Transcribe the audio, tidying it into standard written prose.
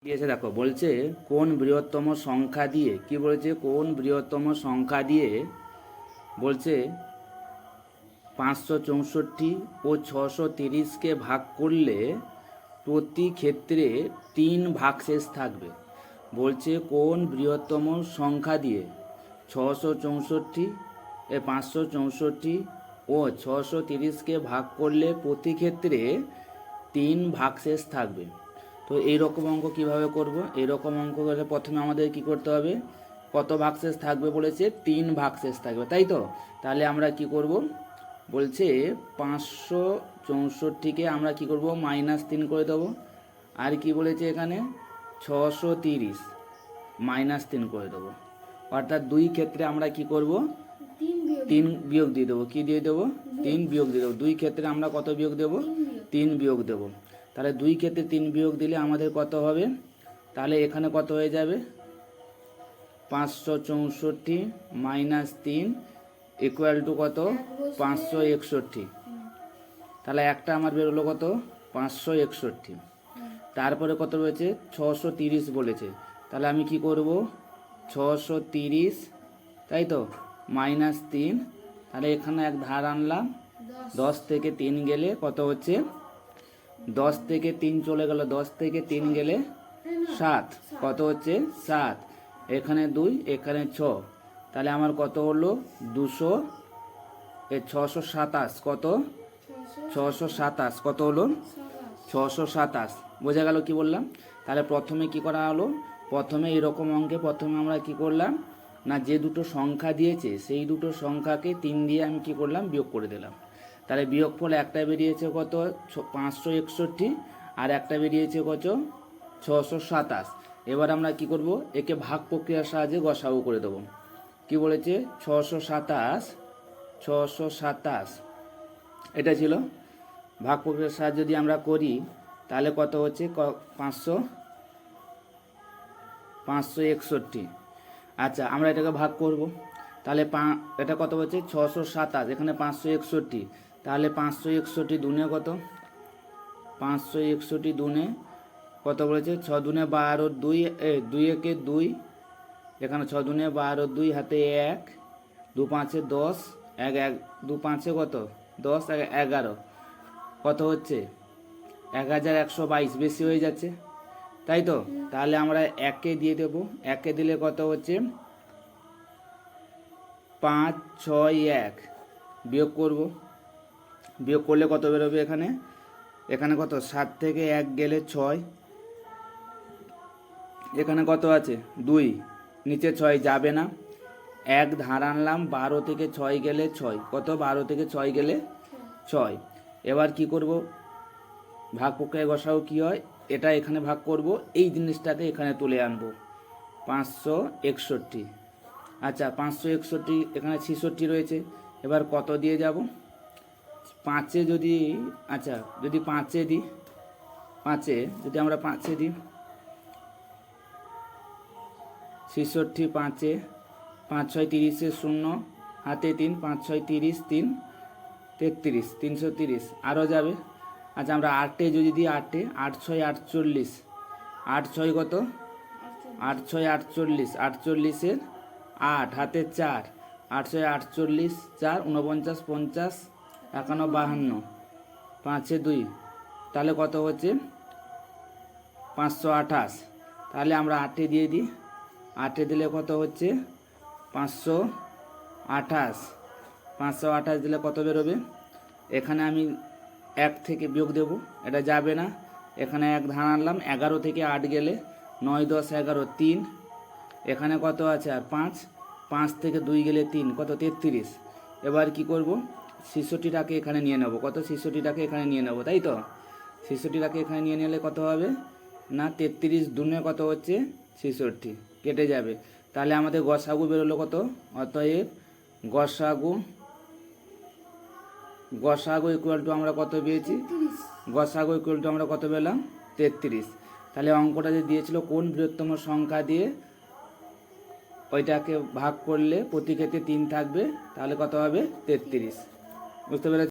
দিয়েছে দেখো, বলছে কোন বৃহত্তম সংখ্যা দিয়ে কি বলেছে, কোন বৃহত্তম সংখ্যা দিয়ে বলছে 564 ও 630কে ভাগ করলে প্রতি ক্ষেত্রে 3 ভাগশেষ থাকবে। বলছে কোন বৃহত্তম সংখ্যা দিয়ে 664 564 ও 630কে ভাগ করলে প্রতি ক্ষেত্রে 3 ভাগশেষ থাকবে। তো এইরকম অঙ্ক কিভাবে করব? এইরকম অঙ্ক করলে প্রথমে আমাদের কি করতে হবে, কত ভাগশেষ থাকবে বলেছে, 3 ভাগশেষ থাকবে, তাই তো। তাহলে আমরা কি করব, বলছে 564কে আমরা কি করব, -3 করে দেবো। আর কি বলেছে এখানে, 630 -3 করে দেবো। অর্থাৎ দুই ক্ষেত্রে আমরা কি করব, 3 বিয়োগ দিয়ে দেবো। কি দিয়ে দেবো? 3 বিয়োগ দিয়ে দেবো। দুই ক্ষেত্রে আমরা কত বিয়োগ দেবো? 3 বিয়োগ দেবো। তাহলে দুই ক্ষেত্রে 3 বিয়োগ দিলে আমাদের কত হবে, তাহলে এখানে কত হয়ে যাবে, 564 -3 ইকুয়াল টু কত, 561। তাহলে একটা আমার বেরোলো কত, 561। তারপরে কত রয়েছে, 630 বলেছে। তাহলে আমি কি করব, 630, তাই তো, -3। তাহলে এখানে এক ধার আনলাম, 10 থেকে 3 গেলে কত হচ্ছে, 10 থেকে 3 চলে গেল, 10 থেকে 3 গেলে 7, কত হচ্ছে 7, এখানে 2, এখানে 6, তাহলে আমার কত হলো 627, কত 627, কত হলো 627। বোঝা গেল কি বললাম? তাহলে প্রথমে কি করা হলো, প্রথমে এরকম অঙ্কে প্রথমে আমরা কি করলাম না, যে দুটো সংখ্যা দিয়েছে সেই দুটো সংখ্যাকে 3 দিয়ে আমি কি করলাম, বিয়োগ করে দিলাম। তাহলে বিয়োগফল একটা বেরিয়েছে কত, 561, আর একটা বেরিয়েছে কত, 627। এবার আমরা কি করব, একে ভাগ প্রক্রিয়ার সাহায্যে গসাগু করে দেবো। কি বলেছে, 627 এটা ছিল। ভাগ প্রক্রিয়ার সাহায্যে যদি আমরা করি তাহলে কত হচ্ছে, 561। আচ্ছা, আমরা এটাকে ভাগ করব। তাহলে এটা কত হচ্ছে, 627, এখানে 561। তাহলে 561 দুনে কত, 561 দুনে কত বলেছে, 6 দুনে 12, 2 2 একে 2, এখানে 6 দুনে 12, 2 হাতে 1, 2 5 10, 1 1 2 5 কত, 10, 11, কত হচ্ছে 1122, বেশি হয়ে যাচ্ছে, তাই তো। তাহলে আমরা 1কে দিয়ে দেব, 1কে দিলে কত হচ্ছে, 5 6 1, বিয়োগ করব। বিয়োগ করলে কত বেরোবে, এখানে এখানে কত, 7 থেকে 1 গেলে 6, এখানে কত আছে 2, নিচে 6 যাবে না, 1 ধার আনলাম, 12 থেকে 6 গেলে 6, কত, 12 থেকে 6 গেলে 6। এবার কি করব, ভাগ প্রক্রিয়ায় গসাগু কি হয়, এটা এখানে ভাগ করব, এই জিনিসটাকে এখানে তুলে আনবো, 561। আচ্ছা, 561, এখানে 66 রয়েছে। এবার কত দিয়ে যাব, 5-এ যদি, আচ্ছা যদি 5-এ দিই, 5-এ যদি আমরা 5-এ দিই, 66 5-এ, 5 6 30, 0 হাতে 3, 5 6 30, 3 33, 330, আরও যাবে। আচ্ছা, আমরা 8-এ যদি দিই, 8-এ 8 6 48, 8 6 কত, 8 6 48, 48-এর 8 হাতে 4, 8 6 48, 4 49 50, 51 52, 5-এ 2, তাহলে কত হচ্ছে 528। তাহলে আমরা 8-এ দিয়ে দিই, 8-এ দিলে কত হচ্ছে 528, 528 দিলে কত বেরোবে, এখানে আমি 1 থেকে বিয়োগ দেব, এটা যাবে না, এখানে 1 ধার আনলাম, 11 থেকে 8 গেলে 9 10 11 3, এখানে কত আছে আর 5, 5 থেকে 2 গেলে 3, কত 33। এবার কি করব, 66টাকে এখানে নিয়ে নেব, কত 66টাকে এখানে নিয়ে নেব, তাই তো। 66টাকে এখানে নিয়ে নিলে কত হবে না, 33 দুনে কত হচ্ছে 66, কেটে যাবে। তাহলে আমাদের গসাগু বেরোলো কত, অতএব গসাগু ইকুয়াল টু আমরা কত পেয়েছি, গসাগু ইকুয়াল টু আমরা কত পেলাম, 33। তাহলে অঙ্কটা যে দিয়েছিল কোন বৃহত্তম সংখ্যা দিয়ে ওইটাকে ভাগ করলে প্রতি ক্ষেত্রে 3 থাকবে, তাহলে কত হবে 33। বুঝতে পেরেছ?